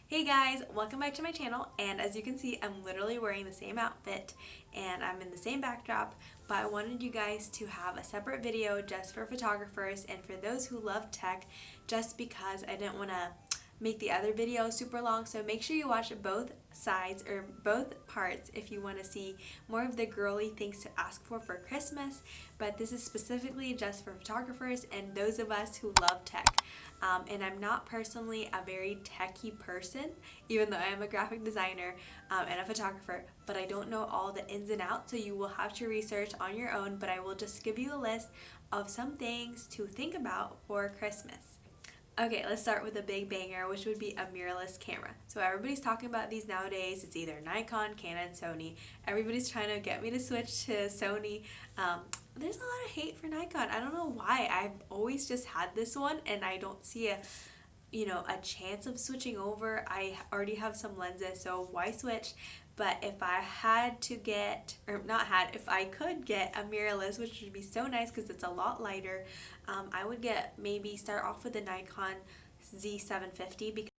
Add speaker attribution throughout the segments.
Speaker 1: Hey guys, welcome back to my channel, and as you can see I'm literally wearing the same outfit and I'm in the same backdrop, but I wanted you guys to have a separate video just for photographers and for those who love tech, just because I didn't want to make the other video super long. So make sure you watch both sides or both parts if you want to see more of the girly things to ask for Christmas, but this is specifically just for photographers and those of us who love tech. And I'm not personally a very techy person, even though I am a graphic designer and a photographer, but I don't know all the ins and outs, so you will have to research on your own, but I will just give you a list of some things to think about for Christmas. Okay, let's start with a big banger, which would be a mirrorless camera. So everybody's talking about these nowadays. It's either Nikon, Canon, Sony. Everybody's trying to get me to switch to Sony. There's a lot of hate for Nikon. I don't know why. I've always just had this one, and I don't see a chance of switching over. I already have some lenses, so why switch? But if I had to get, or not had, if I could get a mirrorless, which would be so nice because it's a lot lighter, I would maybe start off with the Nikon Z750 because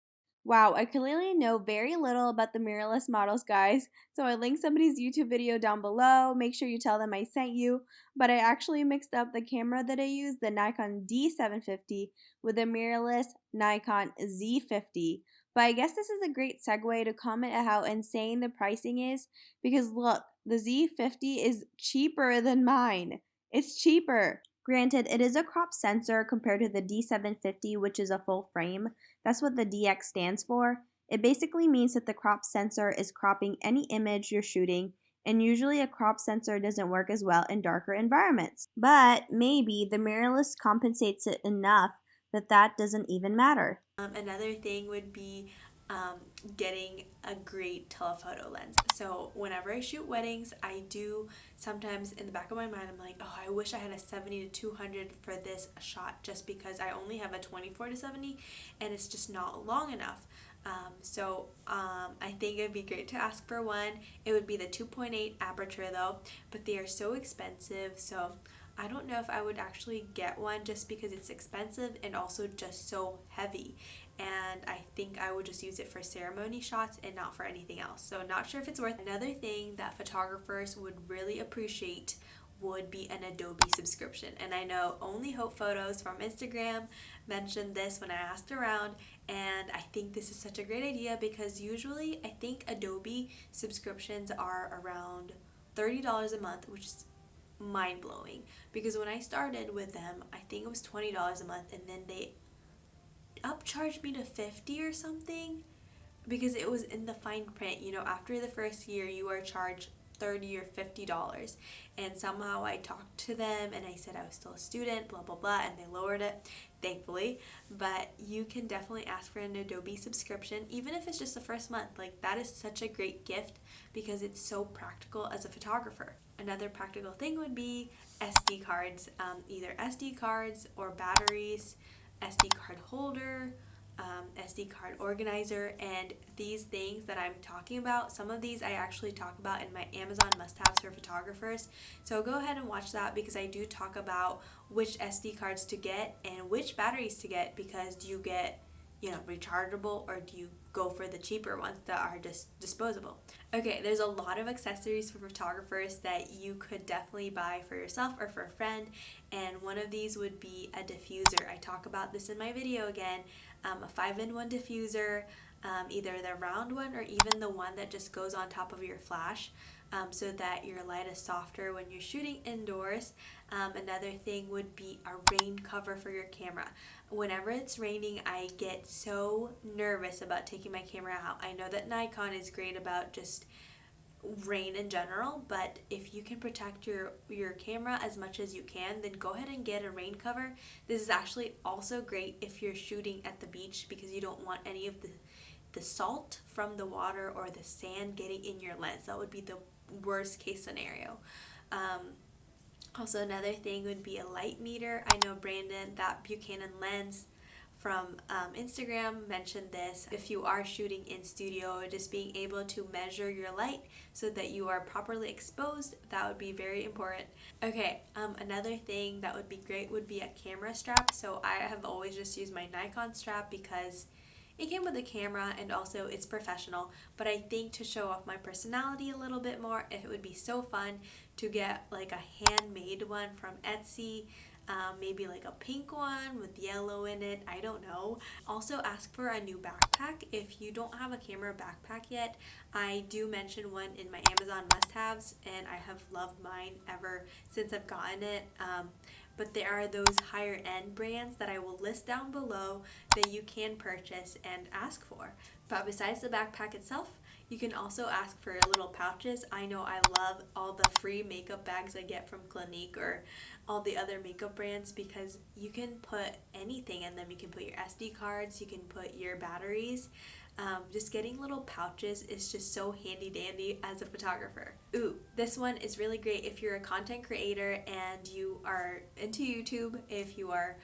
Speaker 1: wow, I clearly know very little about the mirrorless models, guys. So I linked somebody's YouTube video down below. Make sure you tell them I sent you. But I actually mixed up the camera that I use, the Nikon D750, with the mirrorless Nikon Z50. But I guess this is a great segue to comment at how insane the pricing is, because look, the Z50 is cheaper than mine. It's cheaper. Granted, it is a crop sensor compared to the D750, which is a full frame. That's what the DX stands for. It basically means that the crop sensor is cropping any image you're shooting, and usually a crop sensor doesn't work as well in darker environments. But maybe the mirrorless compensates it enough that that doesn't even matter. Another thing would be getting a great telephoto lens. So whenever I shoot weddings, I do sometimes in the back of my mind, I'm like, oh, I wish I had a 70 to 200 for this shot, just because I only have a 24 to 70 and it's just not long enough. I think it'd be great to ask for one. It would be the 2.8 aperture though, but they are so expensive, so I don't know if I would actually get one just because it's expensive and also just so heavy. And I think I would just use it for ceremony shots and not for anything else. So not sure if it's worth. Another thing that photographers would really appreciate would be an Adobe subscription. And I know Only Hope Photos from Instagram mentioned this when I asked around, and I think this is such a great idea because usually I think Adobe subscriptions are around $30 a month, which is mind-blowing, because when I started with them, I think it was $20 a month, and then they upcharged me to 50 or something because it was in the fine print. After the first year you are charged $30 or $50, and somehow I talked to them and I said I was still a student, blah blah blah, and they lowered it, thankfully. But you can definitely ask for an Adobe subscription, even if it's just the first month. Like, that is such a great gift because it's so practical as a photographer. Another practical thing would be SD cards, either SD cards or batteries, SD card holder, SD card organizer, and these things that I'm talking about, some of these I actually talk about in my Amazon must-haves for photographers. So go ahead and watch that because I do talk about which SD cards to get and which batteries to get, because do you get rechargeable, or do you go for the cheaper ones that are just disposable? Okay, there's a lot of accessories for photographers that you could definitely buy for yourself or for a friend, and one of these would be a diffuser. I talk about this in my video again, a 5-in-1 diffuser, either the round one or even the one that just goes on top of your flash, so that your light is softer when you're shooting indoors. Another thing would be a rain cover for your camera. Whenever it's raining, I get so nervous about taking my camera out. I know that Nikon is great about just rain in general, but if you can protect your camera as much as you can, then go ahead and get a rain cover. This is actually also great if you're shooting at the beach, because you don't want any of the salt from the water or the sand getting in your lens. That would be the worst case scenario. Also, another thing would be a light meter. I know Brandon, that Buchanan lens from Instagram, mentioned this. If you are shooting in studio, just being able to measure your light so that you are properly exposed, that would be very important. Okay, another thing that would be great would be a camera strap. So I have always just used my Nikon strap because It came with a camera and also it's professional, but I think to show off my personality a little bit more, it would be so fun to get like a handmade one from Etsy. Maybe like a pink one with yellow in it, I don't know. Also ask for a new backpack. If you don't have a camera backpack yet, I do mention one in my Amazon must-haves, and I have loved mine ever since I've gotten it. But there are those higher end brands that I will list down below that you can purchase and ask for. But besides the backpack itself, you can also ask for little pouches. I know I love all the free makeup bags I get from Clinique or all the other makeup brands because you can put anything in them. You can put your SD cards, you can put your batteries. Just getting little pouches is just so handy dandy as a photographer. Ooh, this one is really great if you're a content creator and you are into YouTube, if you are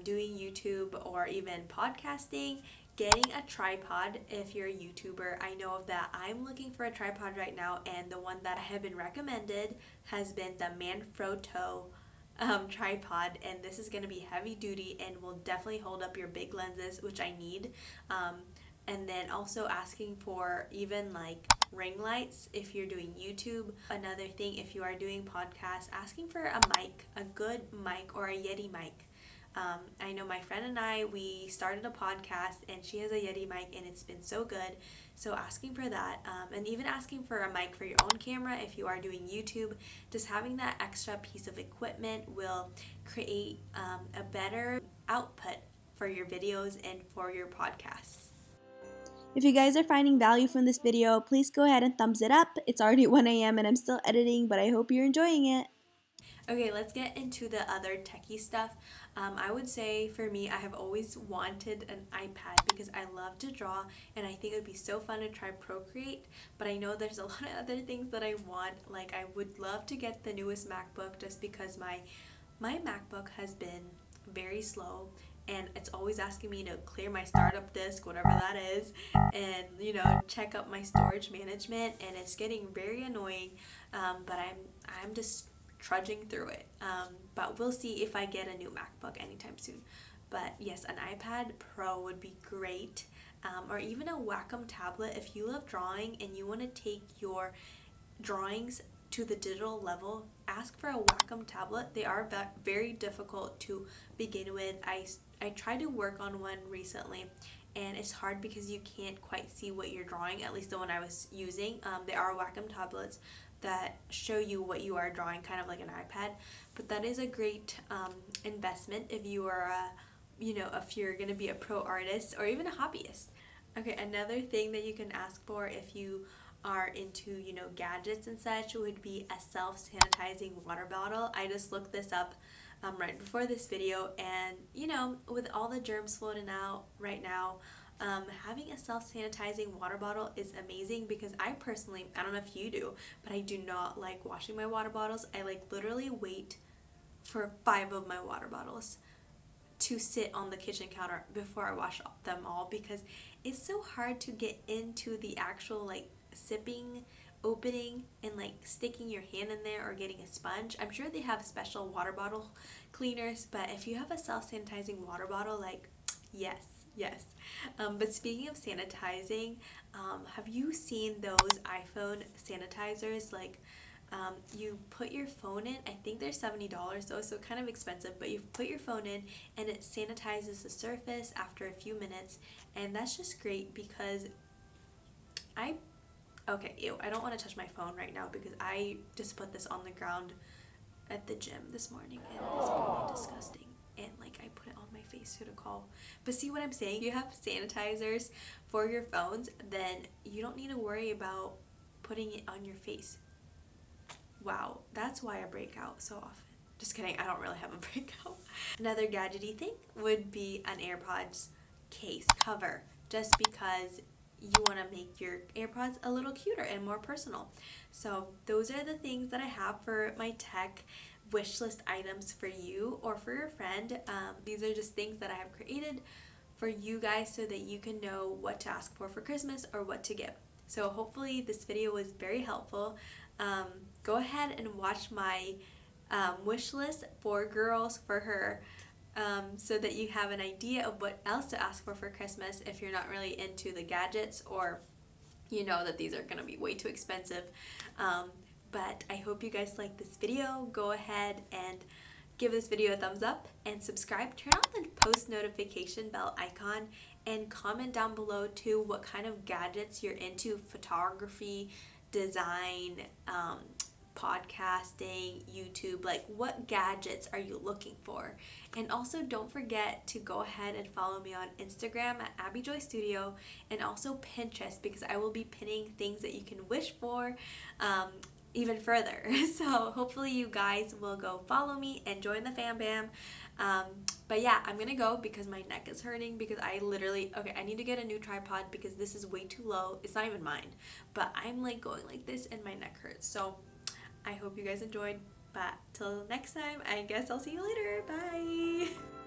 Speaker 1: doing YouTube or even podcasting. Getting a tripod if you're a YouTuber. I know that I'm looking for a tripod right now, and the one that I have been recommended has been the Manfrotto tripod, and this is going to be heavy duty and will definitely hold up your big lenses, which I need. And then also asking for even like ring lights if you're doing YouTube. Another thing, if you are doing podcasts, asking for a mic, a good mic or a Yeti mic. I know my friend and I, we started a podcast and she has a Yeti mic and it's been so good. So asking for that, and even asking for a mic for your own camera if you are doing YouTube, just having that extra piece of equipment will create a better output for your videos and for your podcasts.
Speaker 2: If you guys are finding value from this video, please go ahead and thumbs it up. It's already 1 a.m. and I'm still editing, but I hope you're enjoying it.
Speaker 1: Okay, let's get into the other techie stuff. I would say for me, I have always wanted an iPad because I love to draw and I think it would be so fun to try Procreate, but I know there's a lot of other things that I want. Like I would love to get the newest MacBook just because my MacBook has been very slow and it's always asking me to clear my startup disk, whatever that is, and check up my storage management, and it's getting very annoying. But I'm just trudging through it. But we'll see if I get a new MacBook anytime soon. But yes, an iPad Pro would be great, or even a Wacom tablet if you love drawing and you want to take your drawings to the digital level. Ask for a Wacom tablet. They are very difficult to begin with. I tried to work on one recently and it's hard because you can't quite see what you're drawing, at least the one I was using. There are Wacom tablets that show you what you are drawing, kind of like an iPad, but that is a great investment if you are if you're going to be a pro artist or even a hobbyist. Okay, another thing that you can ask for if you are into gadgets and such would be a self-sanitizing water bottle. I just looked this up right before this video, and with all the germs floating out right now, having a self-sanitizing water bottle is amazing because I personally, I don't know if you do, but I do not like washing my water bottles. I literally wait for 5 of my water bottles to sit on the kitchen counter before I wash them all because it's so hard to get into the actual sipping, opening, and sticking your hand in there or getting a sponge. I'm sure they have special water bottle cleaners, but if you have a self-sanitizing water bottle, yes. But speaking of sanitizing, have you seen those iPhone sanitizers? You put your phone in, I think they're $70 though, so kind of expensive, but you put your phone in and it sanitizes the surface after a few minutes, and that's just great because I don't want to touch my phone right now because I just put this on the ground at the gym this morning and it's really disgusting, and I put it on my face to call. But see what I'm saying? You have sanitizers for your phones, then you don't need to worry about putting it on your face. Wow, that's why I break out so often. Just kidding, I don't really have a breakout. Another gadgety thing would be an AirPods case cover, just because you want to make your AirPods a little cuter and more personal. So those are the things that I have for my tech wish list items for you or for your friend. These are just things that I have created for you guys so that you can know what to ask for Christmas or what to give. So hopefully this video was very helpful. Go ahead and watch my wish list for girls for her so that you have an idea of what else to ask for Christmas if you're not really into the gadgets, or you know that these are going to be way too expensive. But I hope you guys like this video. Go ahead and give this video a thumbs up and subscribe. Turn on the post notification bell icon and comment down below too what kind of gadgets you're into: photography, design, podcasting, YouTube. Like, what gadgets are you looking for? And also don't forget to go ahead and follow me on Instagram at AbbyJoyStudio, and also Pinterest, because I will be pinning things that you can wish for even further. So hopefully you guys will go follow me and join the fam bam. But yeah, I'm gonna go because my neck is hurting, because I need to get a new tripod because this is way too low. It's not even mine, but I'm like going like this and my neck hurts. So I hope you guys enjoyed, but till next time, I guess I'll see you later. Bye!